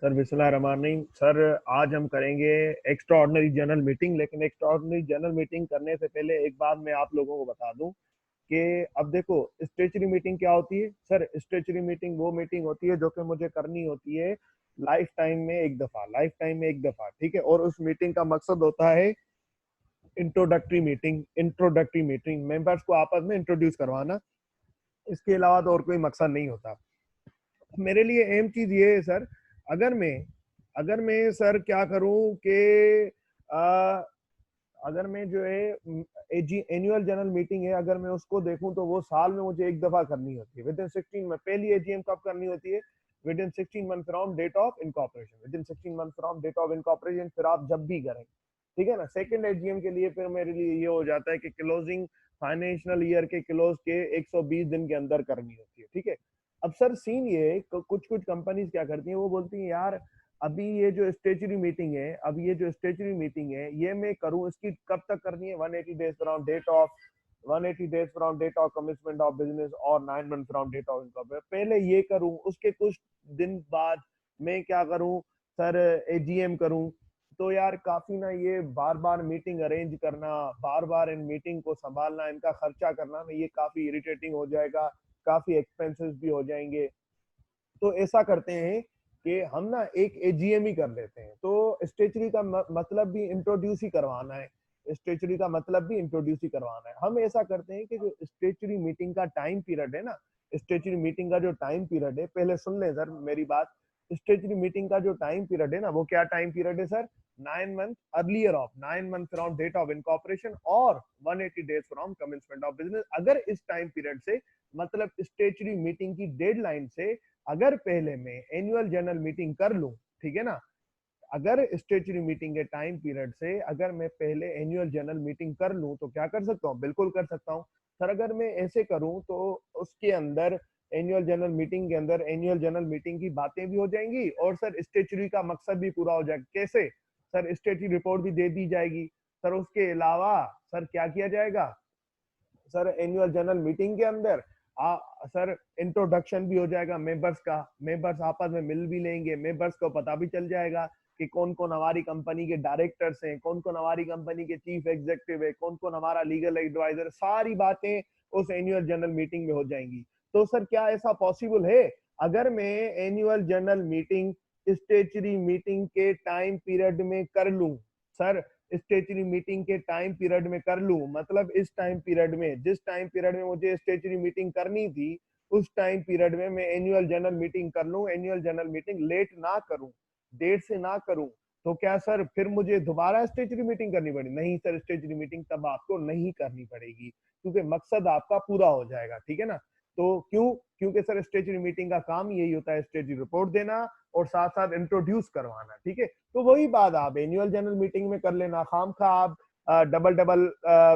Sir बिस्मिल्लाहिर्रहमानिर्रहीम। Sir आज हम करेंगे एक्स्ट्रा ऑर्डिनरी जनरल मीटिंग, लेकिन एक्स्ट्रा ऑर्डिनरी जनरल मीटिंग करने से पहले एक बात मैं आप लोगों को बता दूं कि अब देखो, स्टेचुरी मीटिंग क्या होती है। सर स्टेचुरी मीटिंग वो मीटिंग होती है जो कि मुझे करनी होती है लाइफ टाइम में एक दफा, लाइफ टाइम में एक दफा, ठीक है। और उस मीटिंग का मकसद होता है इंट्रोडक्टरी मीटिंग मेंबर्स को आपस में इंट्रोड्यूस करवाना। इसके अलावा तो और कोई मकसद नहीं होता। मेरे लिए अहम चीज ये है सर, अगर मैं अगर मैं सर क्या करूं कि आ, अगर मैं जो है एनुअल जनरल मीटिंग है, अगर मैं उसको देखूं तो वो साल में मुझे एक दफा करनी होती है। विद इन 16 में पहली एजीएम कब करनी होती है? Within 16 month from date of incorporation, within 16 month from date of incorporation. फिर आप जब भी करें, ठीक है ना। सेकंड एजीएम के लिए फिर मेरे लिए ये हो जाता है कि क्लोजिंग फाइनेंशियल ईयर के क्लोज के 120 दिन के अंदर करनी होती है, ठीक है। अब सर सीन ये है, कुछ कुछ कंपनीज क्या करती हैं, वो बोलती हैं यार अभी ये जो स्टेचुरी मीटिंग है, अब ये जो स्टेचुरी मीटिंग है ये मैं करूं, इसकी कब तक करनी है? 180 days from date of 180 days from date of commitment of business और 9 month from date of income. पहले ये करूं, उसके कुछ दिन बाद मैं क्या करूं सर, एजीएम करूं। तो यार काफी ना, ये बार बार मीटिंग अरेंज करना, बार बार इन मीटिंग को संभालना, इनका खर्चा करना ना, ये काफी इरिटेटिंग हो जाएगा, काफी एक्सपेंसेस भी हो जाएंगे। तो ऐसा करते हैं कि हम ना एक एजीएम ही कर लेते हैं। तो स्टेचुरी का मतलब भी इंट्रोड्यूस ही करवाना है, स्टेचुरी का मतलब भी इंट्रोड्यूस ही करवाना है। हम ऐसा करते हैं कि जो स्टेचुरी मीटिंग का टाइम पीरियड है ना, स्टेचुरी मीटिंग का जो टाइम पीरियड है, पहले सुन लें सर मेरी बात। स्टेचुरी मीटिंग का जो टाइम पीरियड है ना, वो क्या टाइम पीरियड है sir? 9 month earlier of 9 month from date of incorporation और 180 days from commencement of business. अगर इस टाइम पीरियड से, मतलब स्टेचुरी मीटिंग की डेडलाइन से अगर पहले मैं एनुअल जनरल मीटिंग कर लूं, ठीक है ना, अगर स्टेचुरी मीटिंग के टाइम पीरियड से अगर मैं पहले एनुअल जनरल मीटिंग कर लूं तो क्या कर सकता हूं? बिल्कुल कर सकता हूं सर। अगर मैं ऐसे करूं तो उसके अंदर, एनुअल जनरल मीटिंग के अंदर, एनुअल जनरल मीटिंग की बातें भी हो जाएंगी और सर स्टेचुरी का मकसद भी पूरा हो जाएगा। कैसे सर? स्टेचुरी रिपोर्ट भी दे दी जाएगी सर। उसके अलावा सर क्या किया जाएगा सर, एनुअल जनरल मीटिंग के अंदर सर इंट्रोडक्शन भी हो जाएगा मेंबर्स का, मेंबर्स आपस में मिल भी लेंगे, मेंबर्स को पता भी चल जाएगा कि कौन कौन हमारी कंपनी के डायरेक्टर्स हैं, कौन कौन हमारी कंपनी के चीफ एग्जीक्यूटिव है, कौन कौन हमारा लीगल एडवाइजर। सारी बातें उस एनुअल जनरल मीटिंग में हो जाएंगी। तो सर क्या ऐसा पॉसिबल है, अगर मैं annual general meeting statutory meeting के टाइम पीरियड में कर लूं सर, स्टेचुरी मीटिंग के टाइम पीरियड में कर लूं, मतलब इस टाइम पीरियड में, जिस टाइम पीरियड में मुझे स्टेचुरी मीटिंग करनी थी, उस टाइम पीरियड में मैं एनुअल जनरल मीटिंग कर लूं, एनुअल जनरल मीटिंग लेट ना करूं, डेट से ना करूं, तो क्या सर फिर मुझे दोबारा स्टेचुरी मीटिंग करनी पड़ेगी? नहीं सर, स्टेचुरी मीटिंग तब आपको नहीं करनी पड़ेगी, क्योंकि मकसद आपका पूरा हो जाएगा, ठीक है ना। तो क्यों? क्योंकि सर स्टेचुरी मीटिंग का काम यही होता है, स्टेचुरी रिपोर्ट देना और साथ साथ इंट्रोड्यूस करवाना, ठीक है। तो वही बात आप एनुअल जनरल मीटिंग में कर लेना, खाम खा आप डबल डबल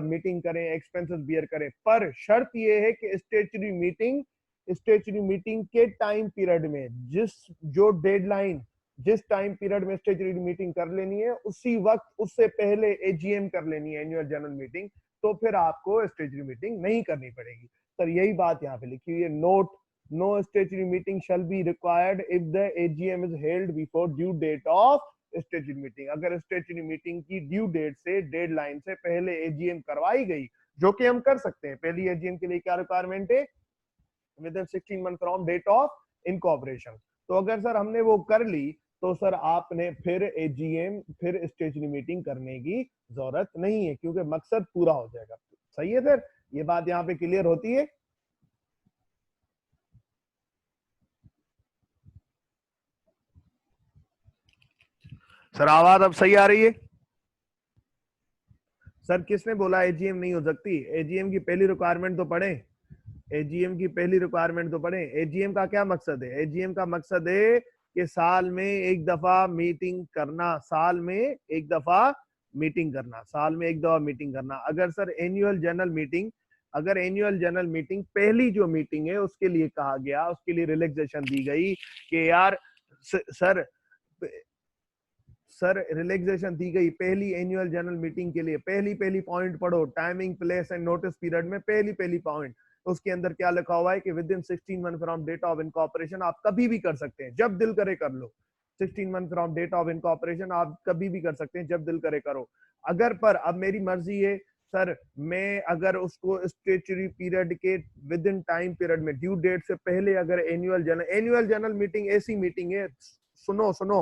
मीटिंग करें, एक्सपेंसेस बियर करें। पर शर्त ये है कि स्टेचुरी मीटिंग के टाइम पीरियड में, जो डेडलाइन, जिस टाइम पीरियड में स्टेचुरी मीटिंग कर लेनी है, उसी वक्त, उससे पहले एजीएम कर लेनी है, एनुअल जनरल मीटिंग। तो फिर आपको स्टेचुरी मीटिंग नहीं करनी पड़ेगी सर। यही बात यहाँ पे लिखी हुई है, note: no statutory meeting shall be required if the AGM is held before due date of statutory meeting। अगर statutory meeting की ड्यू डेट से, डेडलाइन से पहले एजीएम करवाई गई, जो कि हम कर सकते हैं। पहली एजीएम के लिए क्या रिक्वायरमेंट है? Within 16 month from date of incorporation. तो अगर सर हमने वो कर ली तो सर आपने फिर एजीएम, फिर स्टेचुरी मीटिंग करने की जरूरत नहीं है, क्योंकि मकसद पूरा हो जाएगा। सही है सर, ये बात यहाँ पे क्लियर होती है? सर आवाज अब सही आ रही है? सर किसने बोला एजीएम नहीं हो सकती? एजीएम की पहली रिक्वायरमेंट तो पढ़े, एजीएम की पहली रिक्वायरमेंट तो पढ़े। एजीएम का क्या मकसद है? एजीएम का मकसद है कि साल में एक दफा मीटिंग करना, साल में एक दफा मीटिंग करना, साल में एक दफा मीटिंग करना। अगर सर एनुअल जनरल मीटिंग, अगर एनुअल जनरल मीटिंग पहली जो मीटिंग है उसके लिए कहा गया, उसके लिए रिलैक्सेशन दी गई कि यार सर, सर रिलैक्सेशन दी गई पहली एनुअल जनरल मीटिंग के लिए। पहली पहली पॉइंट पढ़ो, timing, place and notice period में पहली पहली पॉइंट, उसके अंदर क्या लिखा हुआ है कि within 16 month from date of incorporation. आप कभी भी कर सकते हैं, जब दिल करे कर लो, 16 month from date of incorporation, आप कभी भी कर सकते हैं, जब दिल करे करो। अगर पर अब मेरी मर्जी है सर, मैं अगर उसको स्टेचुरी पीरियड के विद इन टाइम पीरियड में ड्यू डेट से पहले अगर एनुअल जनरल मीटिंग ऐसी मीटिंग है, सुनो सुनो,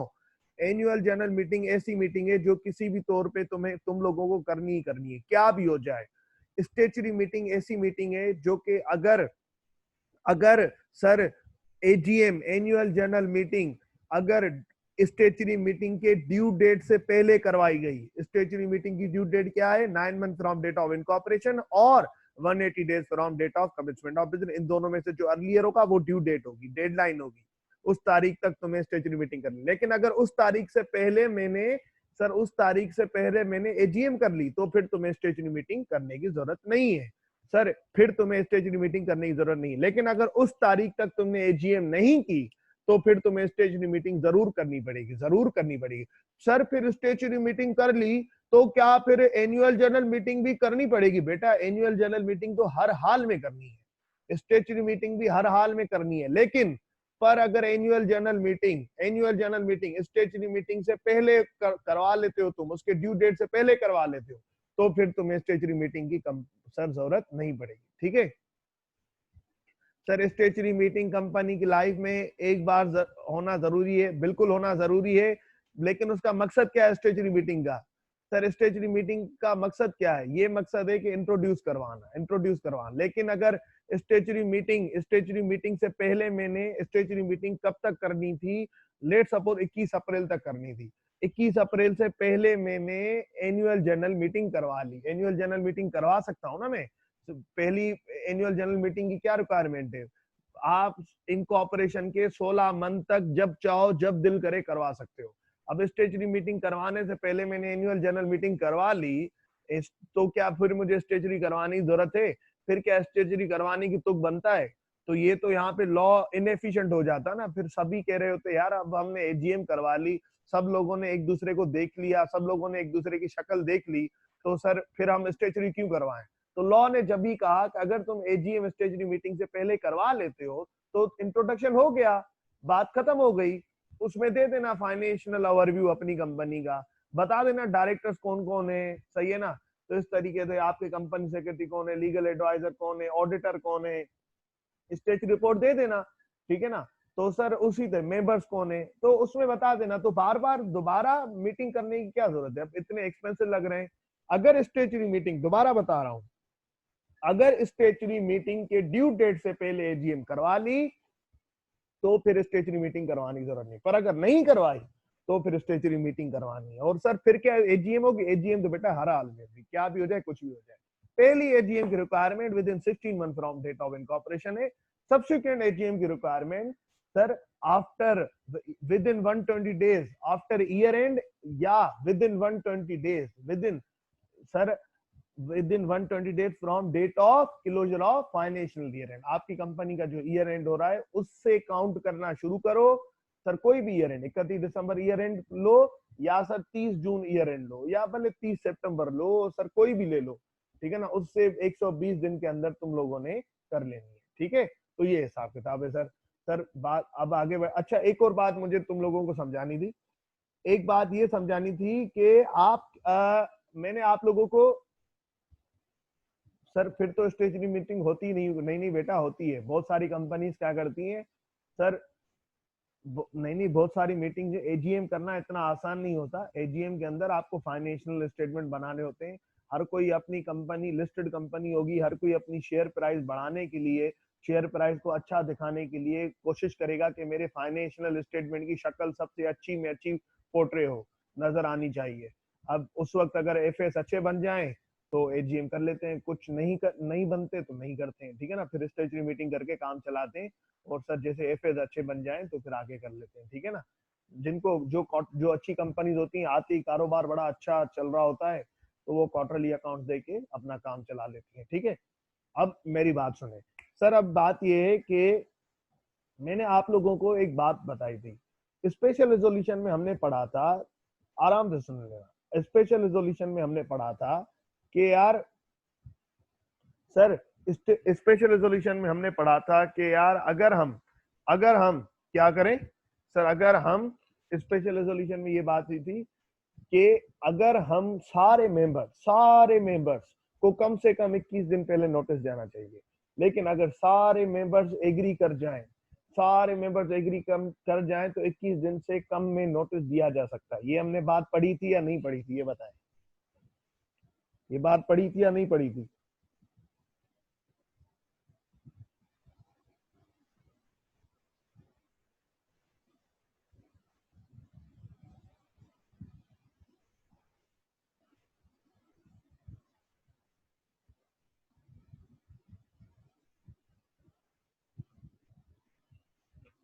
एनुअल जनरल मीटिंग ऐसी मीटिंग है जो किसी भी तौर पे तुम लोगों को करनी ही करनी है, क्या भी हो जाए। स्टेचुरी मीटिंग ऐसी मीटिंग है जो कि अगर अगर sir AGM annual general meeting अगर स्टेचुरी मीटिंग के ड्यू डेट से पहले करवाई गई, स्टेचुरी मीटिंग की ड्यू डेट क्या है, 9 month from date of incorporation और 180 days from date of commitment of business, इन दोनों में से जो अर्लियर होगा वो ड्यू डेट होगी, डेडलाइन होगी, उस तारीख तक तुम्हें स्टेचुरी मीटिंग करनी। लेकिन अगर उस तारीख से पहले मैंने एजीएम कर ली तो फिर तुम्हें स्टेचुरी मीटिंग करने की जरूरत नहीं है सर, फिर तुम्हें स्टेचुरी मीटिंग करने की जरूरत नहीं। लेकिन अगर उस तारीख तक तुमने एजीएम नहीं की तो फिर तुम्हें स्टेचुरी मीटिंग जरूर करनी पड़ेगी सर। फिर स्टेचुरी मीटिंग कर ली तो क्या फिर एनुअल जनरल मीटिंग भी करनी पड़ेगी? बेटा एनुअल जनरल मीटिंग तो हर हाल में करनी है, स्टेचुरी मीटिंग भी हर हाल में करनी है। लेकिन पर अगर annual general meeting statutory meeting से पहले करवा लेते हो, तुम उसके ड्यू डेट से पहले करवा लेते हो, तो फिर तुम्हें स्टेचुरी मीटिंग की सर जरूरत नहीं पड़ेगी। ठीक है सर, स्टेचुरी मीटिंग कंपनी की लाइफ में एक बार होना जरूरी है, बिल्कुल होना जरूरी है। लेकिन उसका मकसद क्या है स्टेचुरी मीटिंग का? सर स्टेचुरी मीटिंग का मकसद क्या है? ये मकसद है कि इंट्रोड्यूस करवाना। लेकिन अगर स्टेचुरी मीटिंग से पहले मैंने स्टेचुरी मीटिंग कब तक करनी थी? लेट सपोज 21 अप्रैल तक करनी थी, 21 अप्रैल से पहले मैंने एनुअल जनरल मीटिंग करवा ली। एनुअल जनरल मीटिंग करवा सकता हूँ ना मैं? पहली एनुअल जनरल मीटिंग की क्या रिक्वायरमेंट है? आप इनकॉर्पोरेशन के 16 मंथ तक जब चाहो जब दिल करे करवा सकते हो। अब स्टेचुरी मीटिंग करवाने से पहले मैंने एनुअल जनरल मीटिंग करवा ली, तो क्या फिर मुझे स्टेचुरी करवाने की जरूरत है? फिर क्या स्टेचुरी करवाने की तुक बनता है? तो ये तो यहाँ पे लॉ इनएफिशिएंट हो जाता ना। फिर सभी कह रहे होते यार अब हमने एजीएम करवा ली, सब लोगों ने एक दूसरे को देख लिया, सब लोगों ने एक दूसरे की शक्ल देख ली, तो सर फिर हम स्टेचुरी क्यों करवाएं? तो लॉ ने जब भी कहा कि अगर तुम एजीएम स्टेचुरी मीटिंग से पहले करवा लेते हो तो इंट्रोडक्शन हो गया, बात खत्म हो गई। उसमें दे देना फाइनेंशियल ओवरव्यू अपनी कंपनी का, बता देना डायरेक्टर्स कौन कौन है, सही है ना? तो इस तरीके से आपके कंपनी सेक्रेटरी कौन है, लीगल एडवाइजर कौन है, ऑडिटर कौन है, स्टेचुरी रिपोर्ट दे देना, ठीक है ना? तो सर उसी तरह मेंबर्स कौन है तो उसमें बता देना। तो बार बार दोबारा मीटिंग करने की क्या जरूरत है? अब इतने एक्सपेंसिव लग रहे हैं। अगर स्टेचुरी मीटिंग, दोबारा बता रहा हूं, अगर स्टेचुरी मीटिंग के ड्यू डेट से पहले एजीएम करवा ली तो फिर स्टेचुरी मीटिंग करवाने की जरूरत नहीं, पर अगर नहीं करवाई तो फिर स्टेचुरी मीटिंग करवानी है। और सर फिर क्या एजीएम होगी? एजीएम तो बेटा हर हाल में, क्या भी हो जाए, कुछ भी हो जाए। पहली एजीएम की requirement within 16 month from date of incorporation है। सब्सिक्वेंट एजीएम की requirement sir after within 120 days after year end, या within 120 days within sir within 120 days from date of closure of financial year end. आपकी company का जो year and हो रहा है उससे count करना शुरू करो। सर कोई भी ईयर एंड, 31 दिसंबर ईयर एंड लो, या सर 30 जून ईयर एंड लो, या भले 30 सितंबर लो, सर कोई भी ले लो, ठीक है ना? उससे 120 दिन के अंदर तुम लोगों ने कर लेनी है, ठीक है? तो ये हिसाब किताब है सर। सर बात अब आगे अच्छा एक और बात मुझे तुम लोगों को समझानी थी। एक बात ये समझानी थी कि मैंने आप लोगों को, सर फिर तो स्टेचुरी मीटिंग होती नहीं? नहीं बेटा होती है। बहुत सारी कंपनीज क्या करती हैं सर, नहीं बहुत सारी मीटिंग, एजीएम करना इतना आसान नहीं होता। एजीएम के अंदर आपको फाइनेंशियल स्टेटमेंट बनाने होते हैं। हर कोई अपनी कंपनी, लिस्टेड कंपनी होगी, हर कोई अपनी शेयर प्राइस बढ़ाने के लिए, शेयर प्राइस को अच्छा दिखाने के लिए कोशिश करेगा कि मेरे फाइनेंशियल स्टेटमेंट की शक्ल सबसे अच्छी में अच्छी पोर्ट्रे हो, नजर आनी चाहिए। अब उस वक्त अगर एफएस अच्छे बन जाएं तो एजीएम कर लेते हैं, कुछ नहीं बनते तो नहीं करते हैं, ठीक है ना? फिर स्टेचुरी मीटिंग करके काम चलाते हैं। और सर जैसे एफएस अच्छे बन जाएं तो फिर आगे कर लेते हैं, ठीक है ना? जिनको जो अच्छी कंपनीज होती हैं, आती कारोबार बड़ा अच्छा चल रहा होता है तो वो क्वार्टरली अकाउंट देके अपना काम चला लेती है, ठीक है? अब मेरी बात सुने सर। अब बात ये है कि मैंने आप लोगों को एक बात बताई थी, स्पेशल रेजोल्यूशन में हमने पढ़ा था, आराम से सुन लेना। स्पेशल रेजोल्यूशन में हमने पढ़ा था कि यार सर, स्पेशल रेजोल्यूशन में हमने पढ़ा था कि यार अगर हम क्या करें सर, अगर हम स्पेशल रेजोल्यूशन में ये बात हुई थी कि अगर हम सारे मेंबर्स को कम से कम 21 दिन पहले नोटिस जाना चाहिए, लेकिन अगर सारे मेंबर्स एग्री कर जाएं तो 21 दिन से कम में नोटिस दिया जा सकता है। ये हमने बात पढ़ी थी या नहीं पढ़ी थी, ये बताएं। ये बात पढ़ी थी या नहीं पढ़ी थी?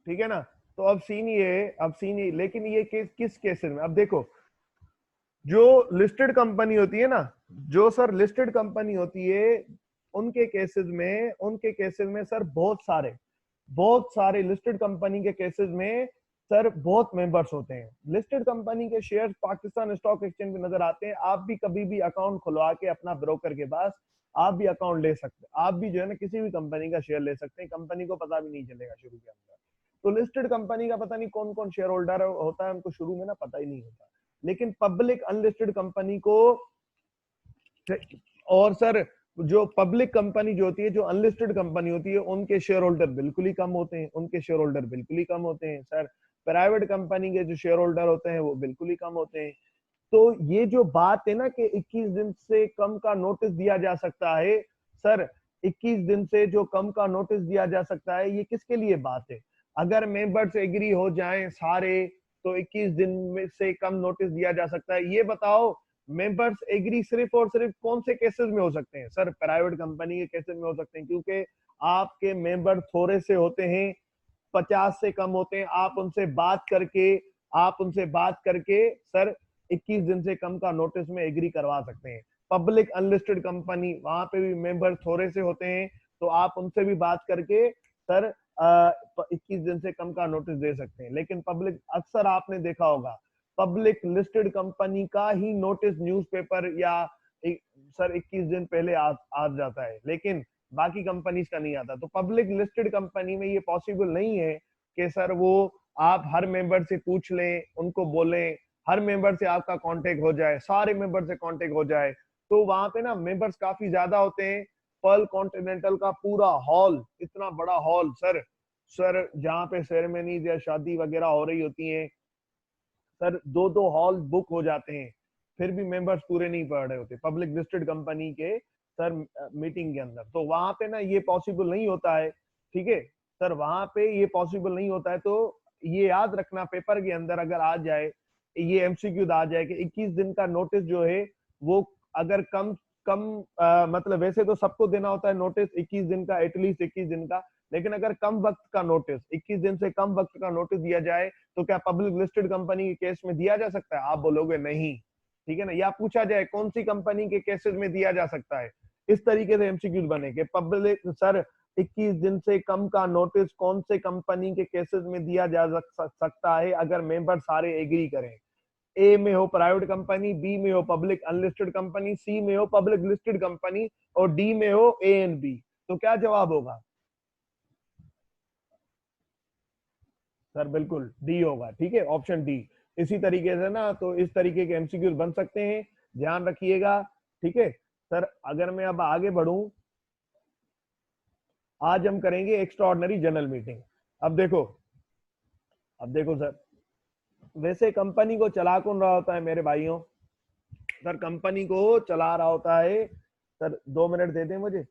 ठीक है ना? तो अब सीन ये, लेकिन ये किस केसेस में? अब देखो, जो लिस्टेड कंपनी होती है ना, जो सर लिस्टेड कंपनी होती है, उनके केसेस में सर बहुत सारे लिस्टेड कंपनी के केसेस में सर बहुत मेंबर्स होते हैं। लिस्टेड कंपनी के शेयर पाकिस्तान स्टॉक एक्सचेंज में नजर आते हैं। आप भी कभी भी अकाउंट खुलवा के अपना ब्रोकर के पास आप भी अकाउंट ले सकते हैं, आप भी जो है ना किसी भी कंपनी का शेयर ले सकते हैं, कंपनी को पता भी नहीं चलेगा शुरू के अंदर। तो लिस्टेड कंपनी का पता नहीं कौन कौन शेयर होल्डर होता है, उनको शुरू में ना पता ही नहीं होता। लेकिन पब्लिक अनलिस्टेड कंपनी को, और सर जो पब्लिक कंपनी जो होती है, जो अनलिस्टेड कंपनी होती है, उनके शेयर होल्डर बिल्कुल ही कम होते हैं सर। प्राइवेट कंपनी के जो शेयर होल्डर होते हैं वो बिल्कुल ही कम होते हैं। तो ये जो बात है ना कि 21 दिन से कम का नोटिस दिया जा सकता है, सर 21 दिन से जो कम का नोटिस दिया जा सकता है, ये किसके लिए बात है? अगर मेंबर्स एग्री हो जाएं सारे तो 21 दिन में से कम नोटिस दिया जा सकता है। ये बताओ, मेंबर्स एग्री सिर्फ और सिर्फ कौन से केसेस में हो सकते हैं? सर प्राइवेट कंपनी के केसेस में हो सकते हैं, क्योंकि आपके मेंबर थोड़े से होते हैं, 50 से कम होते हैं। आप उनसे बात करके सर 21 दिन से कम का नोटिस में एग्री करवा सकते हैं। पब्लिक अनलिस्टेड कंपनी, वहां पे भी मेंबर थोड़े से होते हैं, तो आप उनसे भी बात करके सर 21 दिन से कम का नोटिस दे सकते हैं। लेकिन पब्लिक, अक्सर आपने देखा होगा, पब्लिक लिस्टेड कंपनी का ही नोटिस न्यूज़पेपर या सर 21 दिन पहले आ जाता है, लेकिन बाकी कंपनीज का नहीं आता। तो पब्लिक लिस्टेड कंपनी में ये पॉसिबल नहीं है कि सर वो आप हर मेंबर से पूछ लें, उनको बोलें, हर मेंबर से आपका कांटेक्ट हो जाए, सारे मेंबर से कांटेक्ट हो जाए। तो वहां पे ना मेंबर्स काफी ज्यादा होते हैं। पर्ल कॉन्टिनेंटल का पूरा हॉल, इतना बड़ा हॉल सर जहाँ पे सेरेमनीज या शादी वगैरह हो रही होती है, सर 2-2 हॉल बुक हो जाते हैं, फिर भी मेंबर्स पूरे नहीं पड़ रहे होते पब्लिक लिस्टेड कंपनी के सर मीटिंग के अंदर। तो वहां पे ना ये पॉसिबल नहीं होता है। ठीक है सर, वहां पे ये पॉसिबल नहीं होता है। तो ये याद रखना, पेपर के अंदर अगर आ जाए, ये एमसीक्यू आ जाए कि 21 दिन का नोटिस जो है वो अगर कम कम मतलब वैसे तो सबको देना होता है नोटिस 21 दिन का, एटलीस्ट 21 दिन का, लेकिन अगर कम वक्त का नोटिस, 21 दिन से कम वक्त का नोटिस दिया जाए तो क्या पब्लिक लिस्टेड कंपनी के केस में दिया जा सकता है? आप बोलोगे नहीं, ठीक है ना। या पूछा जाए कौन सी कंपनी के केसेस में दिया जा सकता है, इस तरीके से एमसीक्यू बने कि पब्लिक सर 21 दिन से कम का नोटिस कौन से कंपनी के केसेस में दिया जा सकता है अगर मेंबर सारे एग्री करें। ए में हो प्राइवेट कंपनी, बी में हो पब्लिक अनलिस्टेड कंपनी, सी में हो पब्लिक लिस्टेड कंपनी, और डी में हो ए एंड बी। तो क्या जवाब होगा? सर बिल्कुल डी होगा। ठीक है, ऑप्शन डी। इसी तरीके से ना, तो इस तरीके के एमसीक्यूज बन सकते हैं, ध्यान रखिएगा। ठीक है सर, अगर मैं अब आगे बढ़ूं, आज हम करेंगे एक्स्ट्राऑर्डिनरी जनरल मीटिंग। अब देखो, सर, वैसे कंपनी को चला कौन रहा होता है मेरे भाइयों? सर कंपनी को चला रहा होता है, सर 2 मिनट दे दें मुझे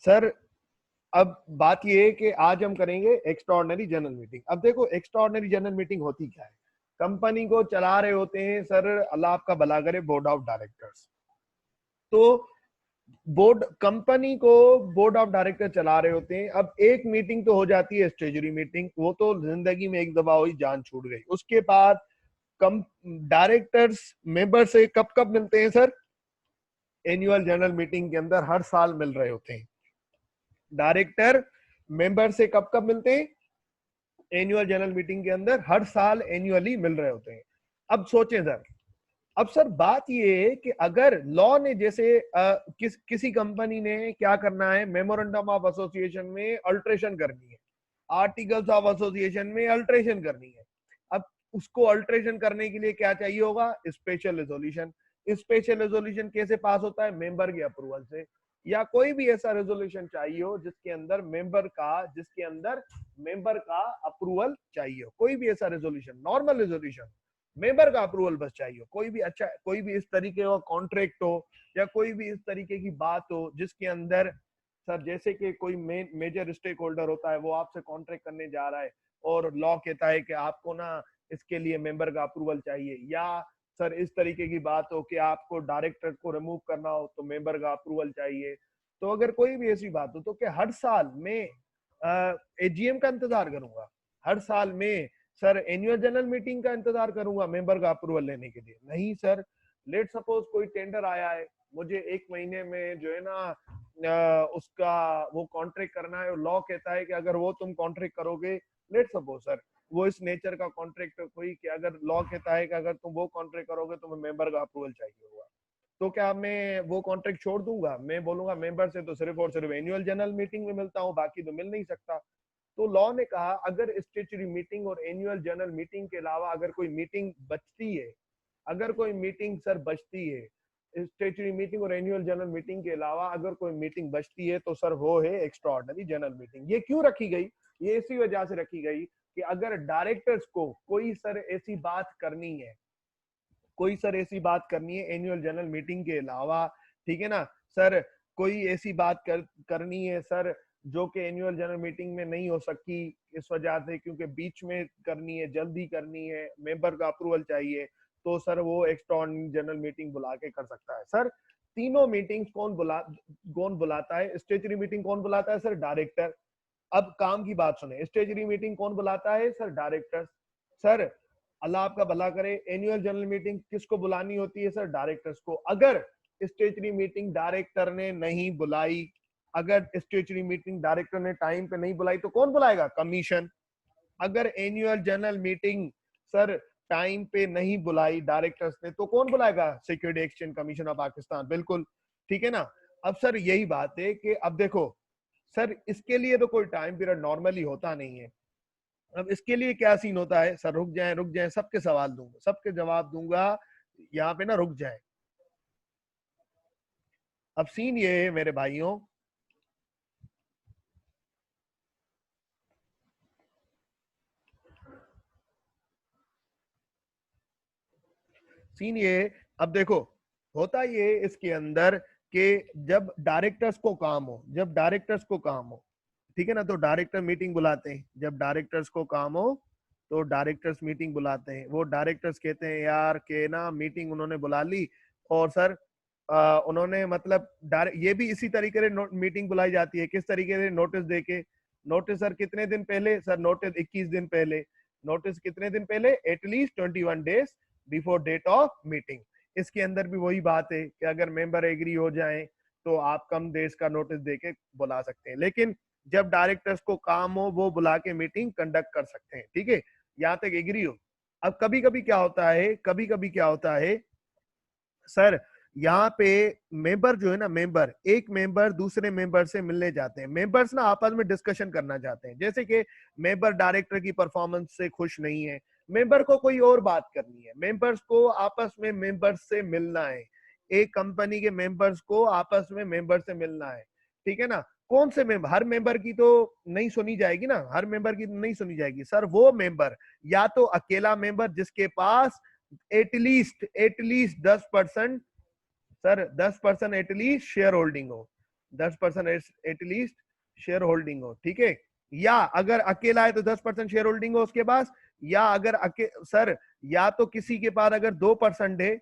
सर। अब बात ये है कि आज हम करेंगे एक्स्ट्राऑर्डिनरी जनरल मीटिंग। अब देखो, एक्स्ट्राऑर्डिनरी जनरल मीटिंग होती क्या है? कंपनी को चला रहे होते हैं सर, अल्लाह आपका भला करे, बोर्ड ऑफ डायरेक्टर्स। तो कंपनी को बोर्ड ऑफ डायरेक्टर चला रहे होते हैं। अब एक मीटिंग तो हो जाती है स्ट्रेजरी मीटिंग, वो तो जिंदगी में एक दफा हुई, जान छूट गई। उसके बाद कम डायरेक्टर्स मेंबर से कब कब मिलते हैं सर? एनुअल जनरल मीटिंग के अंदर हर साल मिल रहे होते हैं। डायरेक्टर मेंबर से कब कब मिलते हैं? एनुअल जनरल मीटिंग के अंदर हर साल एनुअली मिल रहे होते हैं। अब सोचें सर, अब सर बात ये है कि अगर लॉ ने जैसे किसी कंपनी ने क्या करना है, मेमोरेंडम ऑफ एसोसिएशन में अल्ट्रेशन करनी है, आर्टिकल्स ऑफ एसोसिएशन में अल्ट्रेशन करनी है। अब उसको अल्टरेशन करने के लिए क्या चाहिए होगा, स्पेशल रेजोल्यूशन। स्पेशल रेजोल्यूशन कैसे पास होता है, मेंबर के अप्रूवल से, या कोई भी ऐसा रेजोल्यूशन चाहिए हो जिसके अंदर मेंबर का अप्रूवल चाहिए हो, कोई भी ऐसा रेजोल्यूशन, नॉर्मल रेजोल्यूशन, मेंबर का अप्रूवल बस चाहिए हो, कोई भी अच्छा, कोई भी इस तरीके का कॉन्ट्रैक्ट हो या कोई भी इस तरीके की बात हो जिसके अंदर सर जैसे कि कोई मेजर स्टेक होल्डर होता है, वो आपसे कॉन्ट्रैक्ट करने जा रहा है और लॉ कहता है कि आपको ना इसके लिए मेंबर का अप्रूवल चाहिए, या सर इस तरीके की बात हो कि आपको डायरेक्टर को रिमूव करना हो तो मेंबर का अप्रूवल चाहिए। तो अगर कोई भी ऐसी बात हो तो क्या हर साल में एजीएम का इंतजार करूंगा, हर साल में सर एनुअल जनरल मीटिंग का इंतजार करूंगा मेंबर का अप्रूवल लेने के लिए? नहीं सर। लेट सपोज कोई टेंडर आया है, मुझे 1 महीने में जो है ना उसका वो कॉन्ट्रैक्ट करना है, लॉ कहता है कि अगर वो तुम कॉन्ट्रैक्ट करोगे, लेट सपोज सर वो इस नेचर का कॉन्ट्रैक्ट कोई कि अगर लॉ कहता है कि अगर तुम वो कॉन्ट्रैक्ट करोगे तो मेंबर का अप्रूवल चाहिए होगा, तो क्या मैं वो कॉन्ट्रैक्ट छोड़ दूंगा? मैं बोलूंगा मेंबर से तो सिर्फ और सिर्फ एनुअल जनरल मीटिंग में मिलता हूँ, बाकी तो मिल नहीं सकता। तो लॉ ने कहा अगर स्टैट्यूटरी मीटिंग और एनुअल जनरल मीटिंग के अलावा अगर कोई मीटिंग बचती है, अगर कोई मीटिंग सर बचती है, स्टैट्यूटरी मीटिंग और एनुअल जनरल मीटिंग के अलावा अगर कोई मीटिंग बचती है तो सर वो है एक्स्ट्रा ऑर्डिनरी जनरल मीटिंग। ये क्यों रखी गई? ये इसी वजह से रखी गई कि अगर डायरेक्टर्स को कोई सर ऐसी बात करनी है, कोई सर ऐसी बात करनी है एनुअल जनरल मीटिंग के अलावा, ठीक है ना सर, कोई ऐसी बात करनी है सर जो कि एनुअल जनरल मीटिंग में नहीं हो सकती इस वजह से क्योंकि बीच में करनी है, जल्दी करनी है, मेंबर का अप्रूवल चाहिए, तो सर वो एक्स्ट्रा जनरल मीटिंग बुला के कर सकता है। सर तीनों मीटिंग्स कौन बुलाता है? स्टेचुरी मीटिंग कौन बुलाता है? Sir director. अब काम की बात सुने, स्टेचुरी मीटिंग कौन बुलाता है? Sir director. सर अल्लाह आपका भला करे, एनुअल जनरल मीटिंग किसको बुलानी होती है? सर डायरेक्टर्स को। अगर स्टेचुरी मीटिंग डायरेक्टर ने नहीं बुलाई, अगर स्टेचुरी मीटिंग डायरेक्टर ने टाइम पे नहीं बुलाई तो कौन बुलाएगा? कमीशन। अगर annual general meeting sir time पे नहीं बुलाई डायरेक्टर्स ने तो कौन बुलाएगा? Security exchange commission of Pakistan. बिल्कुल ठीक है ना। अब सर यही बात है कि अब देखो सर इसके लिए तो कोई टाइम पीरियड नॉर्मली होता नहीं है। अब इसके लिए क्या सीन होता है? सर रुक जाए, सबके सवाल दूंगा, सबके जवाब दूंगा, यहाँ पे ना रुक जाए। अब सीन ये है मेरे भाइयों, सीन ये, अब देखो होता ये इसके अंदर कि जब डायरेक्टर्स को काम हो, जब डायरेक्टर्स को काम हो, ठीक है ना, तो डायरेक्टर मीटिंग बुलाते हैं। जब डायरेक्टर्स को काम हो तो डायरेक्टर्स मीटिंग बुलाते हैं। वो डायरेक्टर्स कहते हैं यार के ना मीटिंग उन्होंने बुला ली और सर उन्होंने मतलब ये भी इसी तरीके से मीटिंग बुलाई जाती है। किस तरीके से? नोटिस देके। नोटिस सर कितने दिन पहले? सर नोटिस 21 दिन पहले। नोटिस कितने दिन पहले? At least 21 days before date of meeting. इसके अंदर भी वही बात है कि अगर मेंबर एग्री हो जाए तो आप कम डेज का नोटिस देके बुला सकते हैं, लेकिन जब डायरेक्टर्स को काम हो वो बुला के मीटिंग कंडक्ट कर सकते हैं। ठीक है, यहां तक एग्री हो। अब कभी कभी क्या होता है, कभी कभी क्या होता है सर, यहाँ पे मेंबर जो है ना, मेंबर एक मेंबर दूसरे मेंबर से मिलने जाते हैं। मेंबर्स ना आपस में डिस्कशन करना चाहते हैं, जैसे कि मेंबर डायरेक्टर की परफॉर्मेंस से खुश नहीं है, मेंबर को कोई और बात करनी है, मेंबर्स को आपस में मेंबर्स से मिलना है, एक कंपनी के मेंबर्स को आपस में मेंबर से मिलना है। ठीक है ना। कौन से मेंबर? हर मेंबर की तो नहीं सुनी जाएगी ना, हर मेंबर की नहीं सुनी जाएगी सर। वो मेंबर या तो अकेला मेंबर जिसके पास at least 10%, sir 10% at least share holding हो, 10% एटलीस्ट शेयर होल्डिंग हो। ठीक है, या अगर अकेला है तो 10% शेयर होल्डिंग हो उसके पास, या अगर सर या तो किसी के पास अगर 2% है,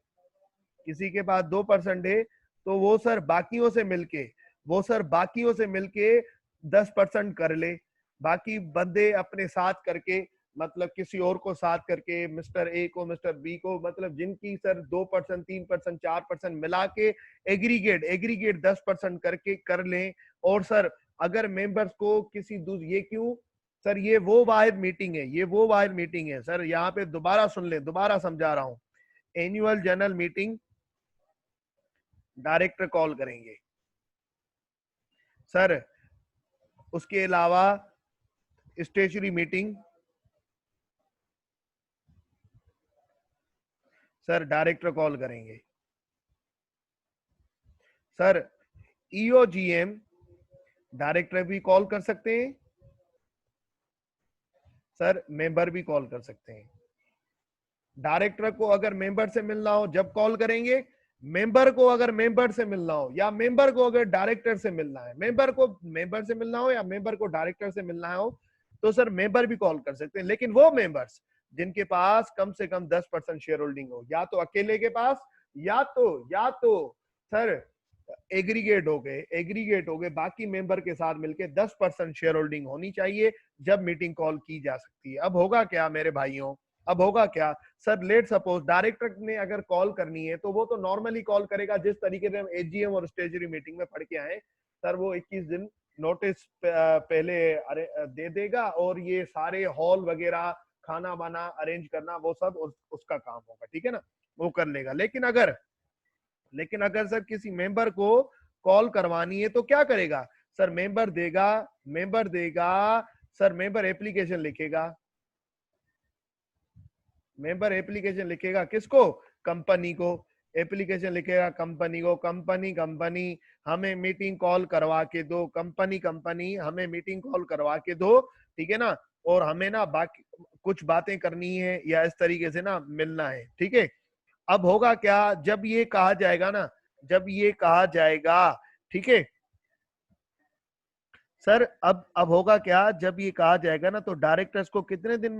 किसी के पास 2% है तो वो सर बाकियों से मिलके, वो सर बाकियों से मिलके 10% कर ले। बाकी बंदे अपने साथ करके, मतलब किसी और को साथ करके, मिस्टर ए को, मिस्टर बी को, मतलब जिनकी सर 2%, 3%, 4% मिला के एग्रीगेट 10% करके कर लें। और सर अगर मेंबर्स को किसी ये क्यों सर, ये वो वाहिद मीटिंग है, ये वो वाहिद मीटिंग है सर, यहाँ पे दोबारा सुन ले, दोबारा समझा रहा हूं। Annual general meeting director call करेंगे सर, उसके अलावा statutory meeting sir director call करेंगे। सर ईओजीएम डायरेक्टर भी कॉल कर सकते हैं, सर मेंबर भी कॉल कर सकते हैं। डायरेक्टर को अगर मेंबर से मिलना हो जब कॉल करेंगे, मेंबर को अगर मेंबर से मिलना हो या मेंबर को अगर डायरेक्टर से मिलना है, मेंबर को मेंबर से मिलना हो या मेंबर को डायरेक्टर से मिलना हो, तो सर मेंबर भी कॉल कर सकते हैं। लेकिन वो मेंबर्स जिनके पास कम से कम 10% शेयर होल्डिंग हो, या तो अकेले के पास या तो सर एग्रीगेट हो गए बाकी मेंबर के साथ मिलके 10% शेयर होल्डिंग होनी चाहिए, जब मीटिंग कॉल की जा सकती है। अब होगा क्या मेरे भाइयों, अब होगा क्या सर, लेट सपोज डायरेक्टर ने अगर कॉल करनी है तो वो तो नॉर्मली कॉल करेगा जिस तरीके से हम एजीएम और स्टेजरी मीटिंग में पढ़ के आए। सर वो 21 दिन नोटिस पहले दे देगा और ये सारे हॉल वगैरह खाना वाना अरेंज करना वो सब उसका काम होगा, ठीक है ना, वो कर लेगा। लेकिन अगर सर किसी मेंबर को कॉल करवानी है तो क्या करेगा सर, मेंबर देगा सर, मेंबर एप्लीकेशन लिखेगा किसको, कंपनी को एप्लीकेशन लिखेगा, कंपनी हमें मीटिंग कॉल करवा के दो, कंपनी हमें मीटिंग कॉल करवा के दो, ठीक है ना, और हमें ना बाकी कुछ बातें करनी है या इस तरीके से ना मिलना है, ठीक है। अब होगा क्या, जब ये कहा जाएगा ना, जब ये कहा जाएगा, ठीक है सर, अब होगा क्या, जब ये कहा जाएगा ना तो डायरेक्टर्स को कितने दिन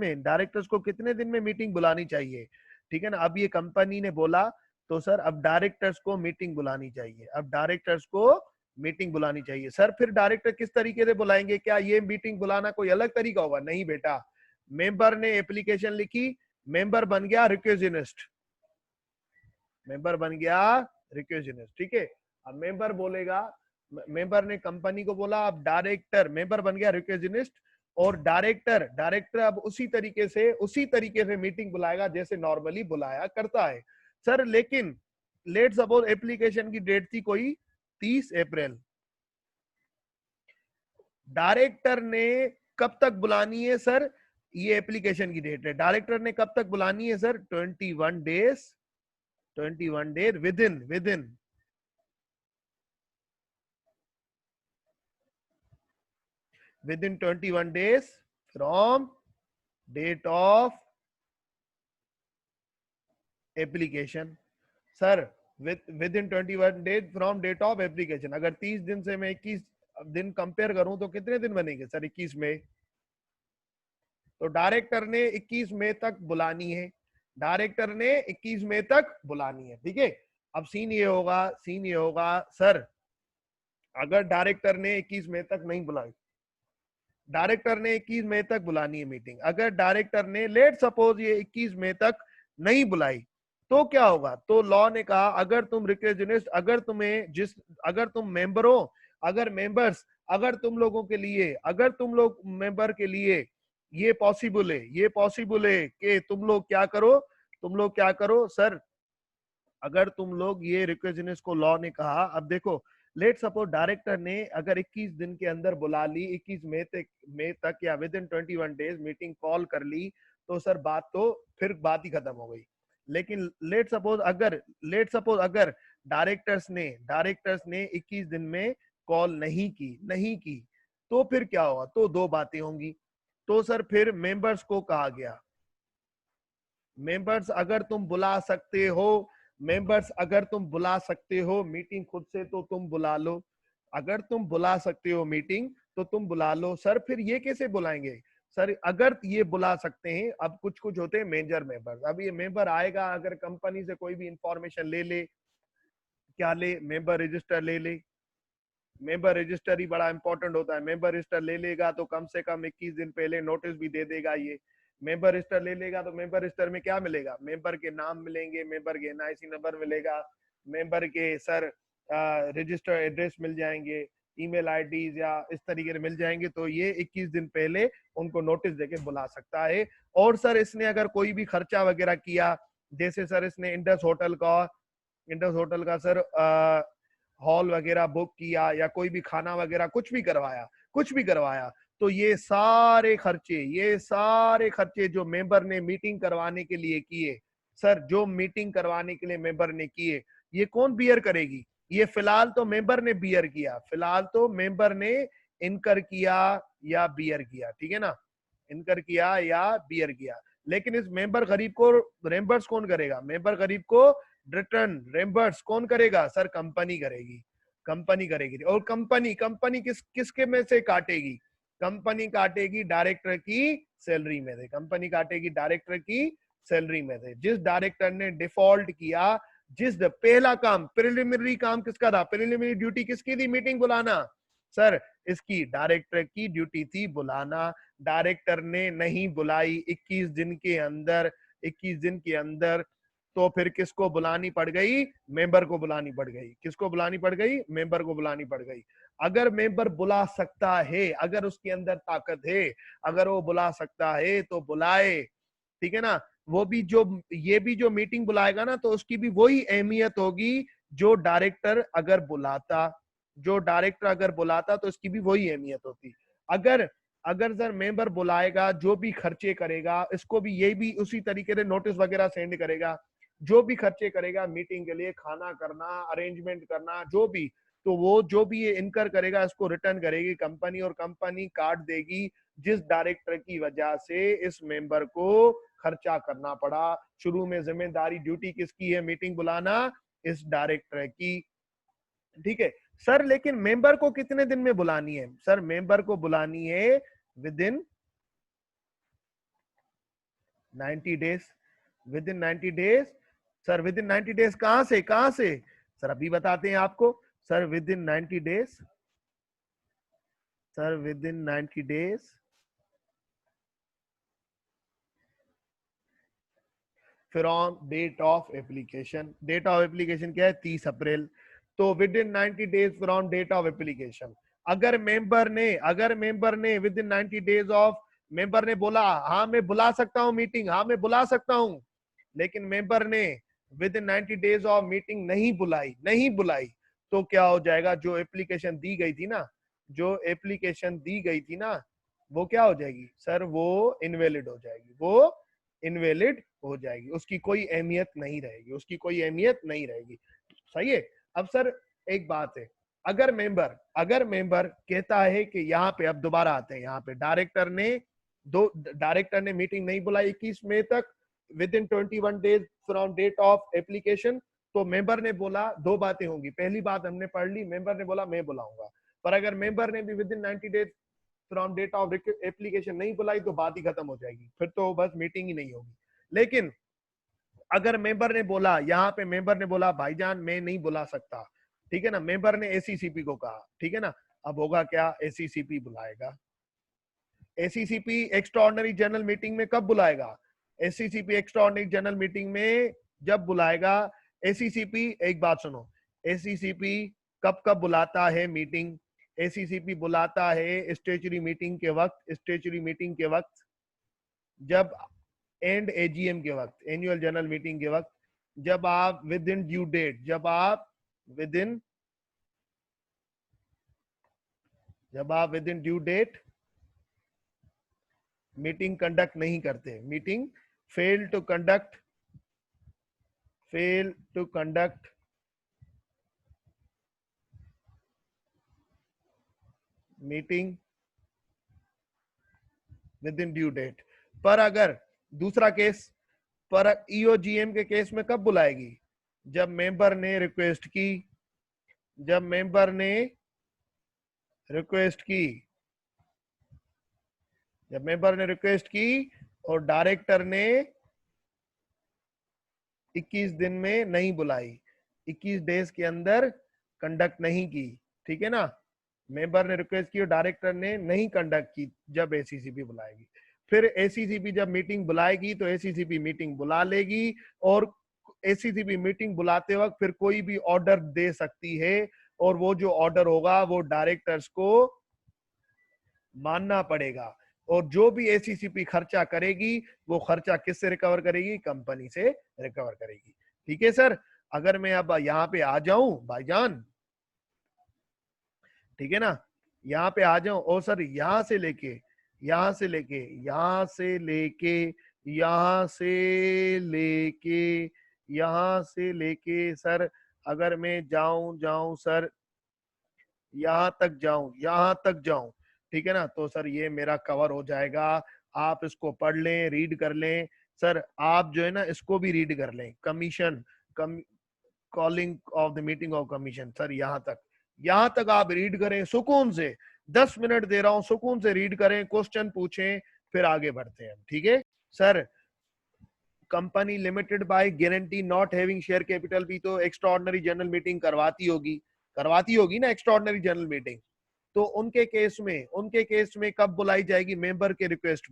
में मीटिंग बुलानी चाहिए, ठीक है ना। अब ये कंपनी ने बोला तो सर अब डायरेक्टर्स को मीटिंग बुलानी चाहिए, सर फिर डायरेक्टर किस तरीके से बुलाएंगे, क्या ये मीटिंग बुलाना कोई अलग तरीका होगा, नहीं बेटा, मेंबर ने एप्लीकेशन लिखी, मेंबर बन गया रिक्वेजनिस्ट, ठीक है। अब मेंबर ने कंपनी को बोला, अब डायरेक्टर मेंबर बन गया रिक्वेजनिस्ट, और डायरेक्टर अब उसी तरीके से मीटिंग बुलाएगा जैसे नॉर्मली बुलाया करता है सर। लेकिन लेट सपोज एप्लीकेशन की डेट थी कोई 30 अप्रैल, डायरेक्टर ने कब तक बुलानी है सर, ये एप्लीकेशन की डेट है, डायरेक्टर ने कब तक बुलानी है sir, 21 days within 21 days from date of application, sir within 21 days from date of application। अगर 30 दिन से मैं 21 दिन कंपेयर करूं तो कितने दिन बनेंगे सर, 21 मई। तो डायरेक्टर ने 21 मई तक बुलानी है, ठीक है। अब सीन ये होगा सर, अगर डायरेक्टर ने 21 मई तक नहीं बुलाई, डायरेक्टर ने 21 मई तक बुलानी है मीटिंग, अगर डायरेक्टर ने लेट सपोज ये 21 मई तक नहीं बुलाई तो क्या होगा, तो लॉ ने कहा अगर तुम रिक्वेजनिस्ट, अगर तुम मेंबर हो, अगर तुम लोग मेंबर के लिए ये पॉसिबल है कि तुम लोग क्या करो सर, अगर तुम लोग ये रिक्वेजनिस्ट को लॉ ने कहा, अब देखो लेट सपोज डायरेक्टर ने अगर 21 दिन के अंदर बुला ली, 21 मई तक या within 21 days meeting call कर ली, तो सर बात ही खत्म हो गई। लेकिन लेट सपोज अगर डायरेक्टर्स ने 21 दिन में कॉल नहीं की तो फिर क्या होगा, तो दो बातें होंगी। तो सर फिर मेंबर्स को कहा गया, मेंबर्स अगर तुम बुला सकते हो मीटिंग खुद से तो तुम बुला लो, अगर तुम बुला सकते हो मीटिंग तो तुम बुला लो। सर फिर ये कैसे बुलाएंगे सर, अगर ये बुला सकते हैं, अब कुछ होते हैं मेजर मेंबर्स, अब ये मेंबर आएगा अगर कंपनी से कोई भी इंफॉर्मेशन ले, मेंबर रजिस्टर ही बड़ा इंपॉर्टेंट होता है। मेंबर रजिस्टर ले लेगा तो कम से कम 21 दिन पहले नोटिस भी दे देगा। ये मेंबर रजिस्टर ले लेगा तो मेंबर रजिस्टर में क्या मिलेगा, मेंबर के नाम मिलेंगे, मेंबर के एनआईसी नंबर मिलेगा, मेंबर के सर रजिस्टर एड्रेस मिल जाएंगे, ईमेल आईडीज या इस तरीके से मिल जाएंगे। तो ये 21 दिन पहले उनको नोटिस देके बुला सकता है। और सर इसने अगर कोई भी खर्चा वगैरह किया, जैसे सर इसने इंडस होटल का सर हॉल वगैरह बुक किया या कोई भी खाना वगैरह कुछ भी करवाया, तो ये सारे खर्चे जो मेंबर ने मीटिंग करवाने के लिए किए, सर जो मीटिंग करवाने के लिए मेंबर ने किए, ये कौन बियर करेगी? ये फिलहाल तो मेंबर ने बियर किया, फिलहाल तो मेंबर ने इनकर किया या बियर किया, ठीक है ना, इनकर किया या बियर किया। लेकिन इस मेंबर गरीब को रेम्बर्स कौन करेगा? मेंबर गरीब को रिटर्न रेम्बर्स कौन करेगा? सर कंपनी करेगी, कंपनी करेगी। और कंपनी कंपनी किसके में से काटेगी? कंपनी काटेगी डायरेक्टर की सैलरी में से, कंपनी काटेगी डायरेक्टर की सैलरी में से। जिस डायरेक्टर ने डिफॉल्ट किया, जिस पहला काम, प्रिलिमिनरी काम किसका था? प्रिलिमिनरी ड्यूटी किसकी थी? मीटिंग बुलाना। सर इसकी डायरेक्टर की ड्यूटी थी बुलाना, डायरेक्टर ने नहीं बुलाई 21 दिन के अंदर, 21 दिन के अंदर, तो फिर किसको बुलानी पड़ गई? मेंबर को बुलानी पड़ गई। किसको बुलानी पड़ गई? मेंबर को बुलानी पड़ गई। अगर मेंबर बुला सकता है, अगर उसके अंदर ताकत है, अगर वो बुला सकता है तो बुलाए, ठीक है ना। वो भी जो ये भी जो मीटिंग बुलाएगा ना, तो उसकी भी वही अहमियत होगी जो डायरेक्टर अगर बुलाता, जो डायरेक्टर अगर बुलाता तो इसकी भी वही अहमियत होती। अगर अगर सर मेंबर बुलाएगा, जो भी खर्चे करेगा, इसको भी ये भी उसी तरीके से नोटिस वगैरह सेंड करेगा, जो भी खर्चे करेगा मीटिंग के लिए, खाना करना, अरेंजमेंट करना, जो भी, तो वो जो भी ये इनकर करेगा इसको रिटर्न करेगी कंपनी, और कंपनी काट देगी जिस डायरेक्टर की वजह से इस मेंबर को खर्चा करना पड़ा। शुरू में जिम्मेदारी ड्यूटी किसकी है? मीटिंग बुलाना, इस डायरेक्टर की, ठीक है। सर लेकिन मेंबर को कितने दिन में बुलानी है? सर मेंबर को बुलानी है within 90 days, within 90 days. Sir within 90 days कहां से कहां से? सर अभी बताते हैं आपको। Sir within 90 days, sir within 90 days from date of application. Date of application क्या है? 30 अप्रैल। तो within 90 days from date of application. अगर मेंबर ने within 90 days of, member ने बोला हाँ मैं बुला सकता हूं मीटिंग, हाँ मैं बुला सकता हूं, लेकिन मेंबर ने within 90 days of meeting नहीं बुलाई, तो क्या हो जाएगा? जो एप्लीकेशन दी गई थी ना, जो एप्लीकेशन दी गई थी ना, वो क्या हो जाएगी? सर वो इनवैलिड हो जाएगी, वो इनवैलिड हो जाएगी, उसकी कोई अहमियत नहीं रहेगी, उसकी कोई अहमियत नहीं रहेगी। सही है। अब सर एक बात है, अगर मेंबर कहता है कि यहाँ पे, अब दोबारा आते हैं यहाँ पे, डायरेक्टर ने मीटिंग नहीं बुलाई 21 मई तक, within 21 days from date of application, तो मेंबर ने बोला, दो बातें होंगी। पहली बात हमने पढ़ ली, मेंबर ने बोला मैं बुलाऊंगा। पर अगर मेंबर ने भी within 90 days from date of application नहीं बुलाई, तो बात ही खत्म हो जाएगी, फिर तो बस मीटिंग ही नहीं होगी। लेकिन अगर मेंबर ने बोला, यहाँ पे मेंबर ने बोला भाईजान मैं नहीं बुला सकता, ठीक है ना, मेंबर ने एसीसीपी को कहा, ठीक है ना, अब होगा क्या? एसीसीपी बुलाएगा। एसीसीपी एक्स्ट्राऑर्डिनरी जनरल मीटिंग में कब बुलाएगा? एसीसीपी एक्स्ट्राऑर्डिनरी जनरल मीटिंग में जब बुलाएगा। एसीसीपी, एक बात सुनो, एसीसीपी कब कब बुलाता है मीटिंग? एसीसीपी बुलाता है स्टेचुरी मीटिंग के वक्त, स्टेचुरी मीटिंग के वक्त, जब एंड एजीएम के वक्त, एनुअल जनरल मीटिंग के वक्त, जब आप विद इन ड्यू डेट, जब आप within due date meeting conduct नहीं करते, meeting fail to conduct meeting within due date. पर अगर दूसरा केस, पर ईओजीएम के केस में कब बुलाएगी? जब मेंबर ने रिक्वेस्ट की, जब मेंबर ने रिक्वेस्ट की, जब मेंबर ने रिक्वेस्ट की और डायरेक्टर ने 21 दिन में नहीं बुलाई, 21 डेज के अंदर कंडक्ट नहीं की, ठीक है ना, मेंबर ने रिक्वेस्ट की और डायरेक्टर ने नहीं कंडक्ट की, जब एसीसीपी बुलाएगी। फिर एसीसीपी जब मीटिंग बुलाएगी तो एसीसीपी मीटिंग बुला लेगी, और एसीसीपी मीटिंग बुलाते वक्त फिर कोई भी ऑर्डर दे सकती है, और वो जो ऑर्डर होगा वो डायरेक्टर्स को मानना पड़ेगा। और जो भी एसीसीपी खर्चा करेगी, वो खर्चा किससे रिकवर करेगी? कंपनी से रिकवर करेगी। ठीक है सर। अगर मैं अब यहाँ पे आ जाऊं भाईजान, ठीक है ना, यहाँ पे आ जाऊं, और सर यहाँ से लेके यहाँ से लेके यहाँ से लेके सर अगर मैं जाऊं सर यहाँ तक जाऊं, ठीक है ना, तो सर ये मेरा कवर हो जाएगा। आप इसको पढ़ लें, रीड कर लें सर। आप जो है ना इसको भी रीड कर लें, commission come calling of the meeting of commission sir, यहाँ तक आप रीड करें सुकून से। 10 मिनट दे रहा हूं, सुकून से रीड करें, क्वेश्चन पूछें, फिर आगे बढ़ते हैं, ठीक है sir. Company limited by guarantee not having share capital भी तो एक्स्ट्राऑर्डिनरी जनरल मीटिंग करवाती होगी ना एक्स्ट्राऑर्डिनरी जनरल मीटिंग। तो उनके केस में कब बुलाई जाएगी? मेंबर के रिक्वेस्ट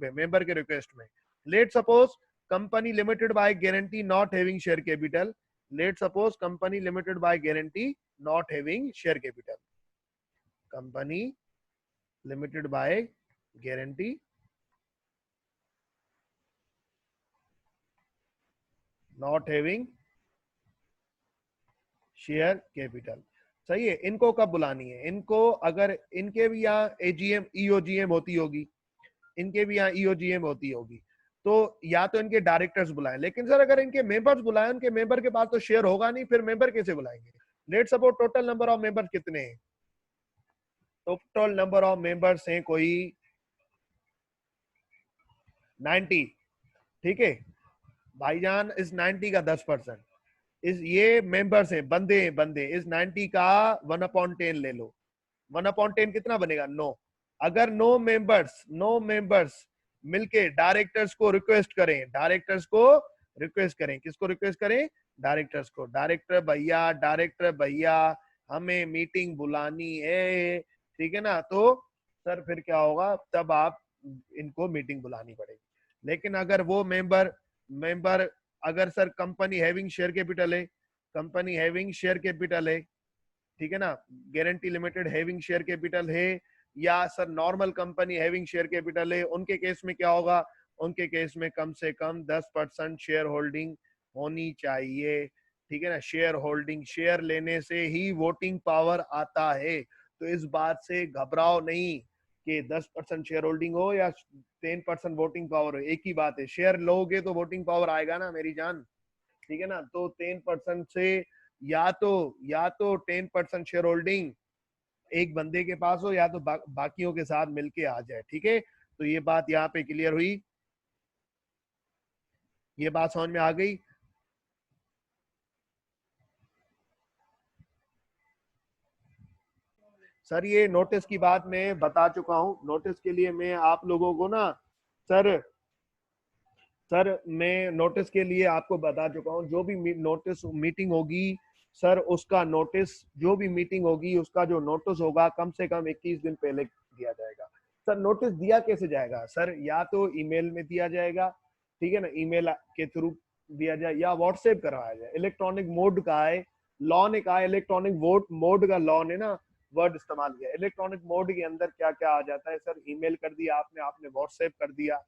में। Let suppose company limited by guarantee not having share capital, company limited by guarantee not having share capital. सही है। इनको कब बुलानी है? इनको अगर इनके भी यहाँ एजीएम ईओजीएम होती होगी, तो या तो इनके डायरेक्टर्स बुलाएं। लेकिन सर अगर इनके मेंबर्स बुलाएं, उनके मेंबर के पास तो शेयर होगा नहीं, फिर मेंबर कैसे बुलाएंगे? Let suppose total number of members कितने हैं? टोटल नंबर ऑफ मेंबर्स हैं कोई 90, ठीक है भाईजान। इस 90 का 10%, इस ये मेंबर्स हैं, बंदे इस 90 का 1/10 ले लो। 1/10 कितना बनेगा? 9। अगर नो मेंबर्स मिलके डायरेक्टर्स को रिक्वेस्ट करें, किसको रिक्वेस्ट करें? डायरेक्टर्स को। डायरेक्टर भैया हमें मीटिंग बुलानी है, ठीक है ना, तो सर फिर क्या होगा? तब आप इनको मीटिंग बुलानी पड़ेगी। लेकिन अगर वो मेंबर अगर sir company having share capital है, ठीक है ना, guarantee limited having share capital है, या sir normal company having share capital है, उनके केस में क्या होगा? उनके केस में कम से कम 10% शेयर होल्डिंग होनी चाहिए, ठीक है ना। शेयर लेने से ही वोटिंग पावर आता है। तो इस बात से घबराओ नहीं कि 10% शेयर होल्डिंग हो या 10% वोटिंग पावर हो, एक ही बात है। शेयर लोगे तो वोटिंग पावर आएगा ना मेरी जान, ठीक है ना। तो 10% से या तो 10% शेयर होल्डिंग एक बंदे के पास हो, या तो बाकियों के साथ मिलके आ जाए, ठीक है। तो ये बात यहाँ पे क्लियर हुई, ये बात समझ में आ गई। सर ये नोटिस की बात मैं बता चुका हूं। नोटिस के लिए मैं आप लोगों को ना सर मैं नोटिस के लिए आपको बता चुका हूं। जो भी नोटिस मीटिंग होगी सर, उसका नोटिस, जो भी मीटिंग होगी उसका जो नोटिस होगा कम से कम 21 दिन पहले दिया जाएगा। सर नोटिस दिया कैसे जाएगा? सर या तो ईमेल में दिया जाएगा, ठीक है ना, ईमेल के थ्रू दिया जाए, या व्हाट्सएप करवाया जाए। इलेक्ट्रॉनिक मोड का है, लॉ ने कहा इलेक्ट्रॉनिक वोट मोड का, लॉ ने ना वर्ड इस्तेमाल किया। इलेक्ट्रॉनिक मोड के अंदर क्या क्या आ जाता है सर? ईमेल कर दिया आपने व्हाट्सएप कर दिया,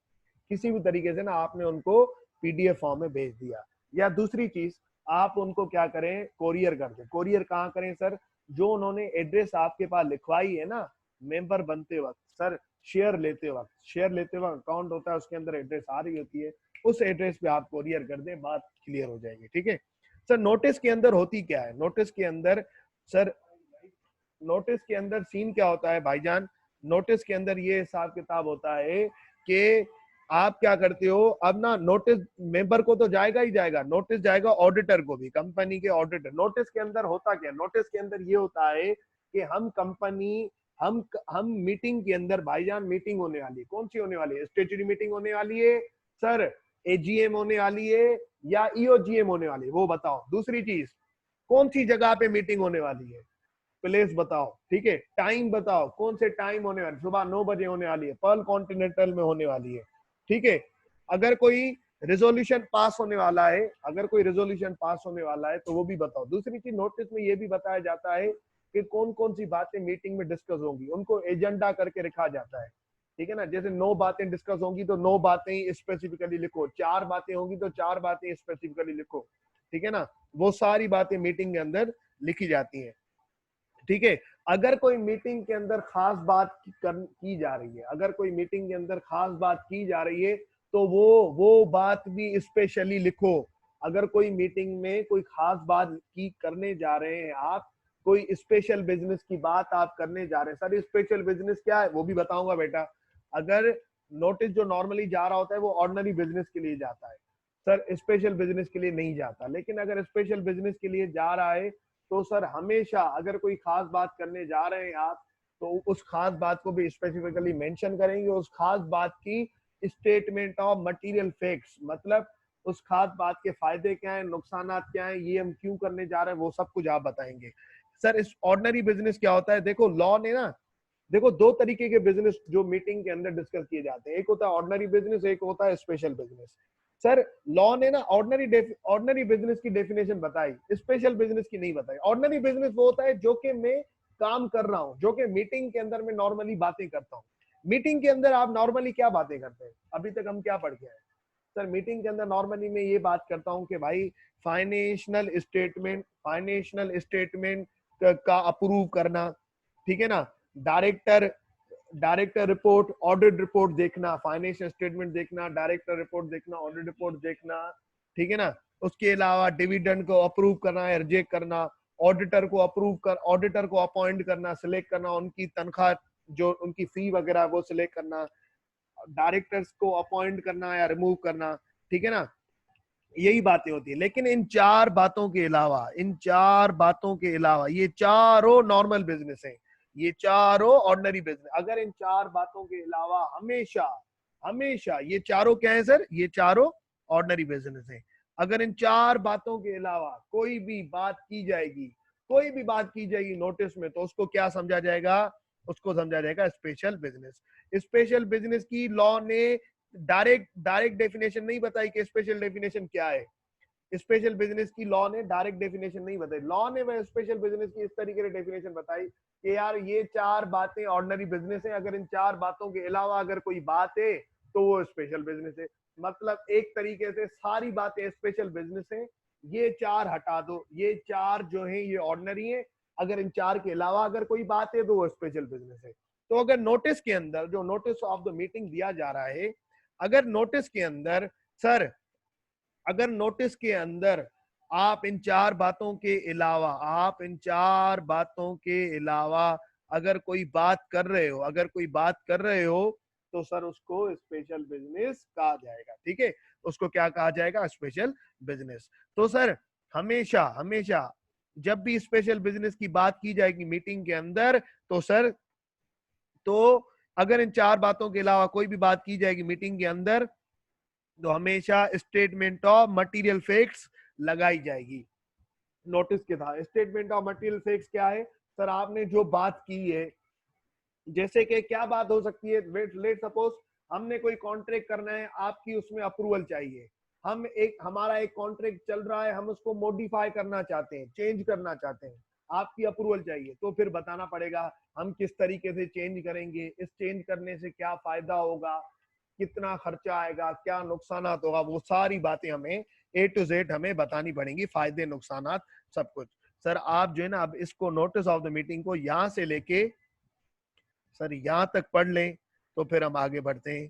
किसी भी तरीके से ना आपने उनको पीडीएफ फॉर्म में भेज दिया। या दूसरी चीज, आप उनको क्या करें? कोरियर कर दें। कोरियर कहाँ करें सर? जो उन्होंने एड्रेस आपके पास लिखवाई है ना मेंबर बनते वक्त, सर शेयर लेते वक्त अकाउंट होता है, उसके अंदर एड्रेस आ रही होती है, उस एड्रेस पे आप कोरियर कर दें, बात क्लियर हो जाएगी, ठीक है सर। नोटिस के अंदर होती क्या है? सर नोटिस के अंदर सीन क्या होता है भाईजान? नोटिस के अंदर ये हिसाब किताब होता है कि आप क्या करते हो। अब ना नोटिस मेंबर को तो जाएगा ही जाएगा, नोटिस जाएगा ऑडिटर को भी, कंपनी के ऑडिटर। नोटिस के अंदर होता क्या? नोटिस के अंदर ये होता है कि हम मीटिंग के अंदर भाईजान, मीटिंग होने वाली है, कौन सी होने वाली है? स्टेचुरी मीटिंग होने वाली है सर, एजीएम होने वाली है, या ईओजीएम होने वाली है, वो बताओ। दूसरी चीज, कौन सी जगह पे मीटिंग होने वाली है? प्लेस बताओ, ठीक है। टाइम बताओ, कौन से टाइम होने वाली? सुबह 9 बजे होने वाली है, पर्ल कॉन्टिनेंटल में होने वाली है, ठीक है। अगर कोई रेजोल्यूशन पास होने वाला है, तो वो भी बताओ। दूसरी चीज, नोटिस में ये भी बताया जाता है कि कौन कौन सी बातें मीटिंग में डिस्कस होंगी, उनको एजेंडा करके रखा जाता है, ठीक है ना। जैसे 9 बातें डिस्कस होंगी तो 9 बातें स्पेसिफिकली लिखो, 4 बातें होंगी तो 4 बातें स्पेसिफिकली लिखो, ठीक है ना। वो सारी बातें मीटिंग के अंदर लिखी जाती हैं, ठीक है। अगर कोई मीटिंग के अंदर खास बात की जा रही है, तो तो वो बात भी स्पेशली लिखो। अगर कोई मीटिंग में कोई खास बात की करने जा रहे हैं आप, कोई स्पेशल बिजनेस की बात आप करने जा रहे हैं, सर स्पेशल बिजनेस क्या है वो भी बताऊंगा बेटा। अगर नोटिस जो नॉर्मली जा रहा होता है वो ऑर्डिनरी बिजनेस के लिए जाता है सर, स्पेशल बिजनेस के लिए नहीं जाता। लेकिन अगर स्पेशल बिजनेस के लिए जा रहा है तो सर हमेशा अगर कोई खास बात करने जा रहे हैं आप, तो उस खास बात को भी स्पेसिफिकली मेंशन करेंगे। उस खास बात की स्टेटमेंट ऑफ मटेरियल फैक्ट्स, मतलब उस खास बात के फायदे क्या है, नुकसान क्या है, ये हम क्यों करने जा रहे हैं, वो सब कुछ आप बताएंगे। सर इस ऑर्डिनरी बिजनेस क्या होता है, देखो लॉ ने ना, देखो दो तरीके के बिजनेस जो मीटिंग के अंदर डिस्कस किए जाते हैं, एक होता है ऑर्डिनरी बिजनेस, एक होता है स्पेशल बिजनेस। सर लॉ ने ना ऑर्डिनरी बिजनेस की डेफिनेशन बताई, स्पेशल बिजनेस की नहीं बताई। ऑर्डिनरी बिजनेस वो होता है जो कि मैं काम कर रहा हूं, जो कि मीटिंग के अंदर मैं नॉर्मली बातें करता हूं। मीटिंग के अंदर आप नॉर्मली क्या बातें करते हैं, अभी तक हम क्या पढ़ के आए सर? मीटिंग के अंदर नॉर्मली मैं ये बात करता हूं कि भाई फाइनेंशियल स्टेटमेंट का अप्रूव करना, ठीक है ना, director director report, audit report देखना, फाइनेंशियल स्टेटमेंट देखना, डायरेक्टर रिपोर्ट देखना, ऑडिट रिपोर्ट देखना, ठीक है ना। उसके अलावा डिविडेंड को अप्रूव करना या रिजेक्ट करना, ऑडिटर को अपॉइंट करना, सिलेक्ट करना, उनकी तनख्वाह जो उनकी फी वगैरह वो सिलेक्ट करना, डायरेक्टर्स को अपॉइंट करना या रिमूव करना, ठीक है ना, यही बातें होती है। लेकिन इन चार बातों के अलावा ये चारों नॉर्मल बिजनेस है, ये चारों ऑर्डिनरी बिजनेस। अगर इन चार बातों के अलावा हमेशा हमेशा ये चारों क्या है सर, ये चारों ऑर्डिनरी बिजनेस है। अगर इन चार बातों के अलावा कोई भी बात की जाएगी नोटिस में, तो उसको क्या समझा जाएगा, उसको समझा जाएगा स्पेशल बिजनेस। स्पेशल बिजनेस की लॉ ने डायरेक्ट डेफिनेशन नहीं बताई कि स्पेशल डेफिनेशन क्या है। स्पेशल बिजनेस की लॉ ने डायरेक्ट डेफिनेशन नहीं बताई। लॉ ने वह स्पेशल बिजनेस की इस तरीके से डेफिनेशन बताई कि यार ये चार बातें ऑर्डिनरी बिजनेस है, अगर इन चार बातों के अलावा अगर कोई बात है तो वो स्पेशल बिजनेस है। मतलब एक तरीके से सारी बातें स्पेशल बिजनेस है, ये चार हटा दो, ये चार जो है ये ऑर्डिनरी है, अगर इन चार के अलावा अगर कोई बात है तो वो स्पेशल बिजनेस है। तो अगर नोटिस के अंदर जो नोटिस ऑफ द मीटिंग दिया जा रहा है, अगर नोटिस के अंदर सर, अगर नोटिस के अंदर आप इन चार बातों के अलावा अगर कोई बात कर रहे हो तो सर उसको स्पेशल बिजनेस कहा जाएगा, ठीक है, उसको क्या कहा जाएगा, स्पेशल बिजनेस। तो सर हमेशा हमेशा जब भी स्पेशल बिजनेस की बात की जाएगी मीटिंग के अंदर, तो सर तो अगर इन चार बातों के अलावा कोई भी बात की जाएगी मीटिंग के अंदर, तो हमेशा स्टेटमेंट ऑफ मटेरियल फैक्ट्स लगाई जाएगी। नोटिस के था स्टेटमेंट ऑफ मटेरियल फैक्ट्स क्या है सर, आपने जो बात की है, जैसे कि क्या बात हो सकती है, लेट सपोज हमने कोई कॉन्ट्रैक्ट करना है, आपकी उसमें अप्रूवल चाहिए। हमारा एक कॉन्ट्रैक्ट चल रहा है, हम उसको मॉडिफाई करना चाहते हैं, चेंज करना चाहते हैं, आपकी अप्रूवल चाहिए। तो फिर बताना पड़ेगा हम किस तरीके से चेंज करेंगे, इस चेंज करने से क्या फायदा होगा, कितना खर्चा आएगा, क्या नुकसान होगा, वो सारी बातें हमें A to Z हमें बतानी पड़ेंगी, फायदे नुकसान सब कुछ। सर आप जो है ना, अब इसको नोटिस ऑफ द मीटिंग को यहां से लेके सर यहां तक पढ़ लें, तो फिर हम आगे बढ़ते हैं।